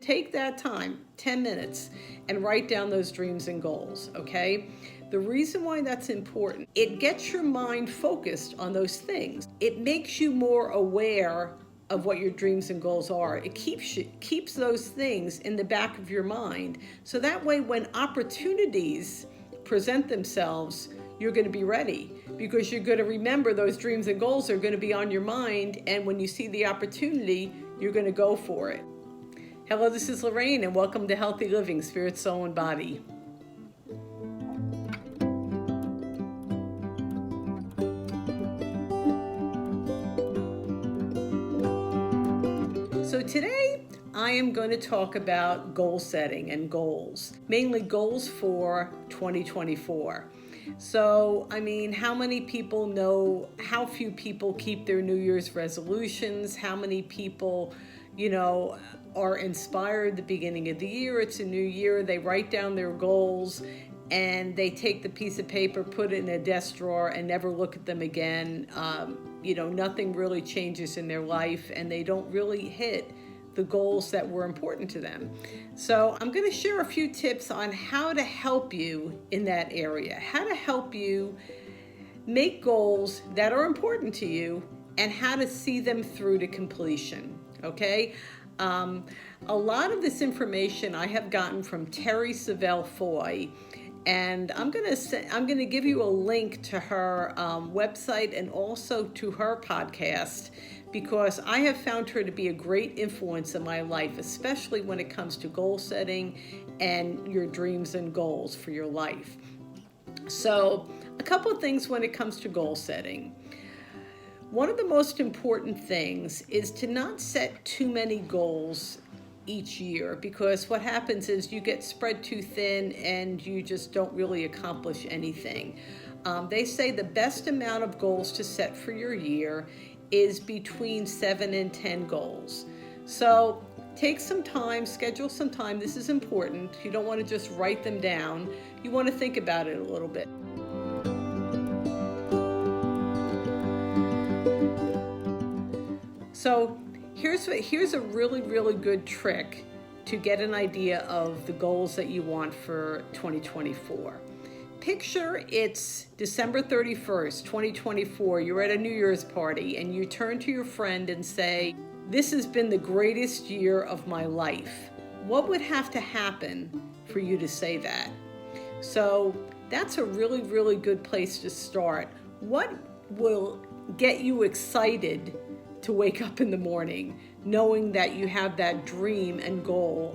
Take that time, 10 minutes, and write down those dreams and goals, okay? The reason why that's important, it gets your mind focused on those things. It makes you more aware of what your dreams and goals are. It keeps those things in the back of your mind. So that way when opportunities present themselves, you're going to be ready because you're going to remember those dreams and goals are going to be on your mind. And when you see the opportunity, you're going to go for it. Hello, this is Lorraine, and welcome to Healthy Living, Spirit, Soul, and Body. So today, I am going to talk about goal setting and goals, mainly goals for 2024. So, how many people know how few people keep their New Year's resolutions? How many people, are inspired at the beginning of the year? It's a new year. They write down their goals and they take the piece of paper, put it in a desk drawer, and never look at them again. Nothing really changes in their life, and they don't really hit the goals that were important to them. So I'm going to share a few tips on how to help you in that area, how to help you make goals that are important to you and how to see them through to completion. Okay? A lot of this information I have gotten from Terry Savelle Foy, and I'm going to give you a link to her website and also to her podcast, because I have found her to be a great influence in my life, especially when it comes to goal setting and your dreams and goals for your life. So, a couple of things when it comes to goal setting. One of the most important things is to not set too many goals each year, because what happens is you get spread too thin and you just don't really accomplish anything. They say the best amount of goals to set for your year is between 7 and 10 goals. So take some time, schedule some time. This is important. You don't want to just write them down. You want to think about it a little bit. So here's a really, really good trick to get an idea of the goals that you want for 2024. Picture it's December 31st, 2024. You're at a New Year's party and you turn to your friend and say, "This has been the greatest year of my life." What would have to happen for you to say that? So that's a really, really good place to start. What will get you excited to wake up in the morning knowing that you have that dream and goal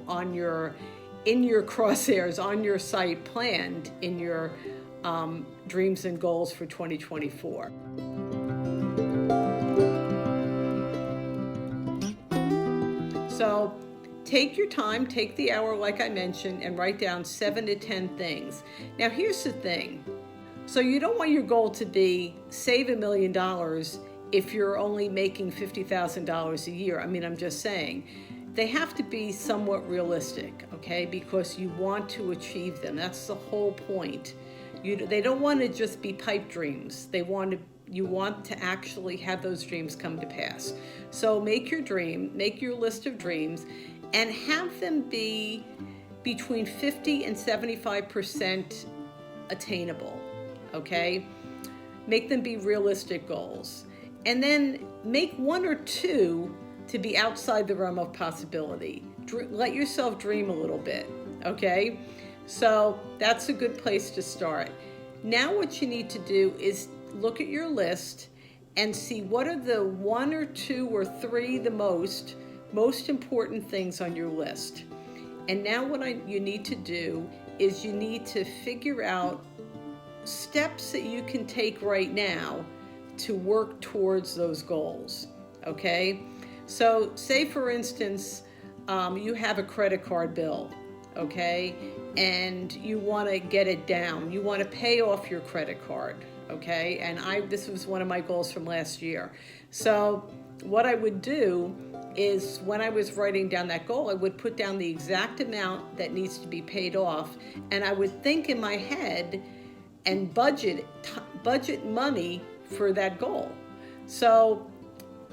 in your crosshairs, on your site, planned in your dreams and goals for 2024. So take your time, take the hour like I mentioned, and write down 7 to 10 things. Now here's the thing. So you don't want your goal to be save $1 million if you're only making $50,000 a year. I'm just saying. They have to be somewhat realistic, okay? Because you want to achieve them. That's the whole point. They don't want to just be pipe dreams. You want to actually have those dreams come to pass. So make your list of dreams, and have them be between 50 and 75% attainable, okay? Make them be realistic goals. And then make 1 or 2 to be outside the realm of possibility. Let yourself dream a little bit, okay? So that's a good place to start. Now what you need to do is look at your list and see what are the 1 or 2 or 3 the most important things on your list. And now you need to do is you need to figure out steps that you can take right now to work towards those goals, okay? So say for instance, you have a credit card bill, okay? And you want to get it down. You want to pay off your credit card, okay? And this was one of my goals from last year. So what I would do is when I was writing down that goal, I would put down the exact amount that needs to be paid off, and I would think in my head and budget money for that goal. So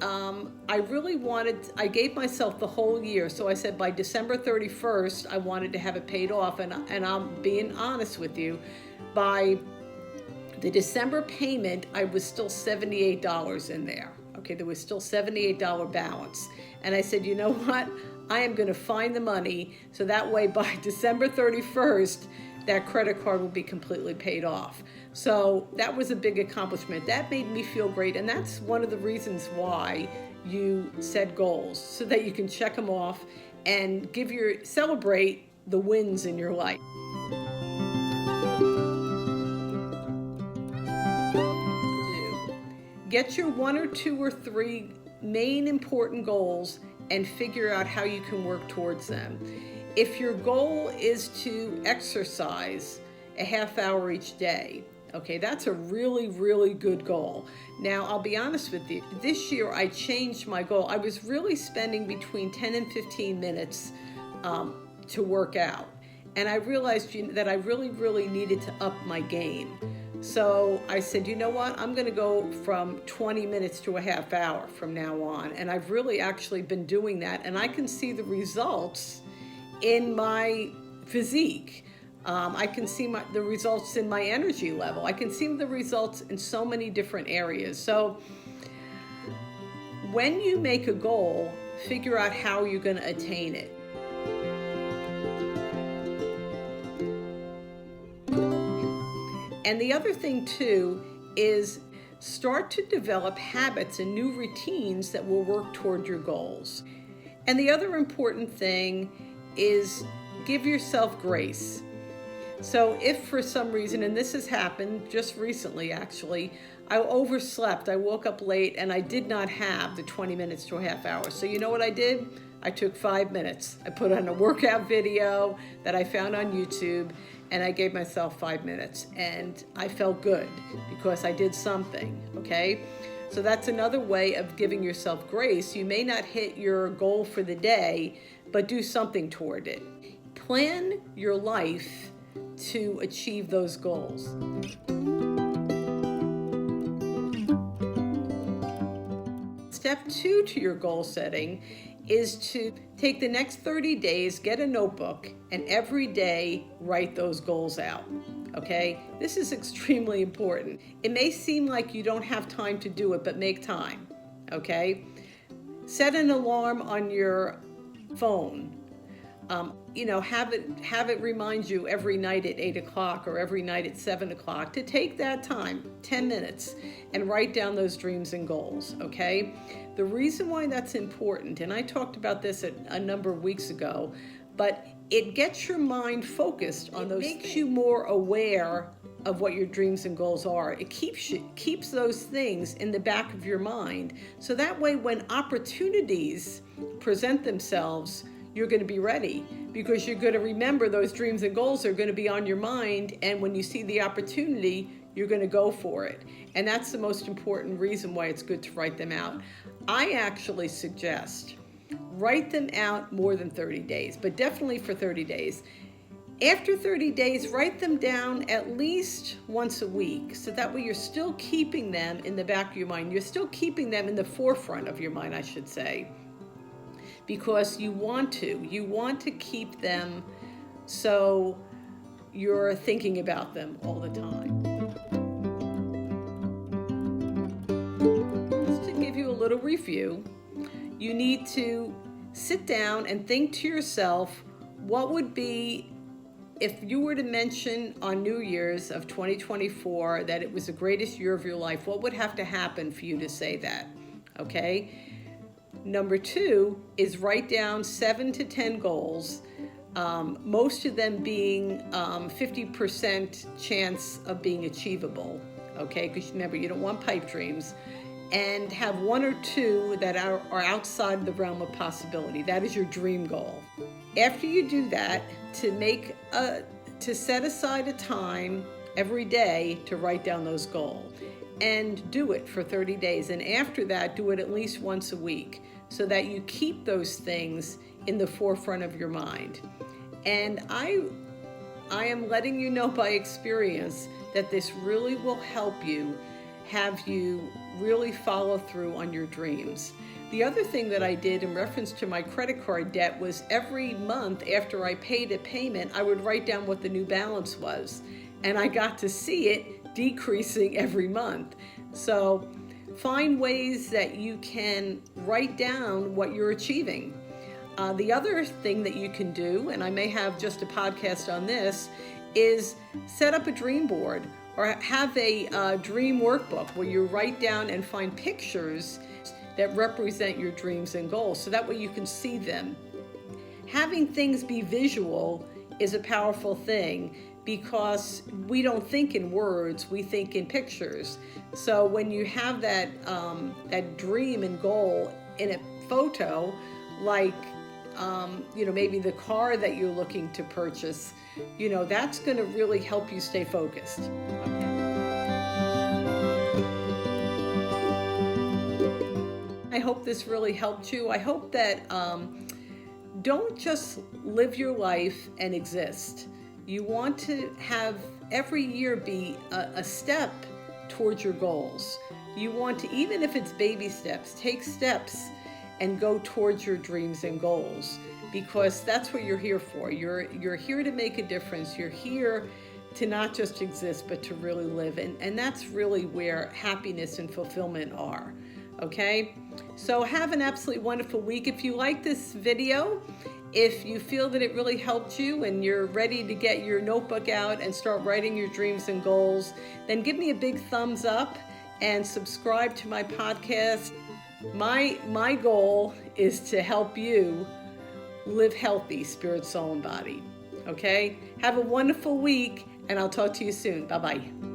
I gave myself the whole year. So I said by December 31st, I wanted to have it paid off. And I'm being honest with you, by the December payment, I was still $78 in there. Okay, there was still $78 balance. And I said, you know what? I am going to find the money so that way by December 31st, that credit card will be completely paid off. So that was a big accomplishment. That made me feel great. And that's one of the reasons why you set goals, so that you can check them off and celebrate the wins in your life. Get your 1 or 2 or 3 main important goals and figure out how you can work towards them. If your goal is to exercise a half hour each day, okay, that's a really, really good goal. Now, I'll be honest with you. This year, I changed my goal. I was really spending between 10 and 15 minutes to work out. And I realized that I really, really needed to up my game. So I said, you know what? I'm going to go from 20 minutes to a half hour from now on. And I've really actually been doing that. And I can see the results in my physique. I can see the results in my energy level. I can see the results in so many different areas. So when you make a goal, figure out how you're going to attain it. And the other thing too is start to develop habits and new routines that will work toward your goals. And the other important thing is give yourself grace. So if for some reason, and this has happened just recently actually, I overslept, I woke up late and I did not have the 20 minutes to a half hour. So you know what I did? I took 5 minutes. I put on a workout video that I found on YouTube and I gave myself 5 minutes and I felt good because I did something, okay? So that's another way of giving yourself grace. You may not hit your goal for the day, but do something toward it. Plan your life to achieve those goals. Step 2 to your goal setting is to take the next 30 days, get a notebook, and every day write those goals out, okay? This is extremely important. It may seem like you don't have time to do it, but make time, okay? Set an alarm on your phone. Have it remind you every night at 8 o'clock or every night at 7 o'clock to take that time, 10 minutes, and write down those dreams and goals, okay? The reason why that's important, and I talked about this a number of weeks ago, but it gets your mind focused on those things. It makes you more aware of what your dreams and goals are. It keeps those things in the back of your mind, so that way when opportunities present themselves, you're going to be ready because you're going to remember those dreams and goals are going to be on your mind, and when you see the opportunity, you're going to go for it. And that's the most important reason why it's good to write them out. I actually suggest write them out more than 30 days, but definitely for 30 days. After 30 days, write them down at least once a week, so that way you're still keeping them in the back of your mind. You're still keeping them in the forefront of your mind, I should say, because you want to keep them so you're thinking about them all the time. Just to give you a little review, you need to sit down and think to yourself, what would be, if you were to mention on New Year's of 2024 that it was the greatest year of your life, what would have to happen for you to say that, okay? Number 2 is write down 7 to 10 goals, most of them being 50% chance of being achievable, okay? Because remember, you don't want pipe dreams. And have 1 or 2 that are outside the realm of possibility. That is your dream goal. After you do that, to set aside a time every day to write down those goals. And do it for 30 days. And after that, do it at least once a week so that you keep those things in the forefront of your mind. And I am letting you know by experience that this really will help you, have you really follow through on your dreams. The other thing that I did in reference to my credit card debt was every month after I paid a payment, I would write down what the new balance was. And I got to see it decreasing every month. So find ways that you can write down what you're achieving. The other thing that you can do, and I may have just a podcast on this, is set up a dream board or have a dream workbook where you write down and find pictures that represent your dreams and goals, so that way you can see them. Having things be visual is a powerful thing because we don't think in words, we think in pictures. So when you have that dream and goal in a photo, like maybe the car that you're looking to purchase, that's going to really help you stay focused. I hope this really helped you. I hope that don't just live your life and exist. You want to have every year be a step towards your goals. You want to, even if it's baby steps, take steps and go towards your dreams and goals, because that's what you're here for. You're here to make a difference. You're here to not just exist, but to really live. And that's really where happiness and fulfillment are. Okay? So have an absolutely wonderful week. If you like this video, if you feel that it really helped you and you're ready to get your notebook out and start writing your dreams and goals, then give me a big thumbs up and subscribe to my podcast. My goal is to help you live healthy, spirit, soul, and body. Okay? Have a wonderful week, and I'll talk to you soon. Bye-bye.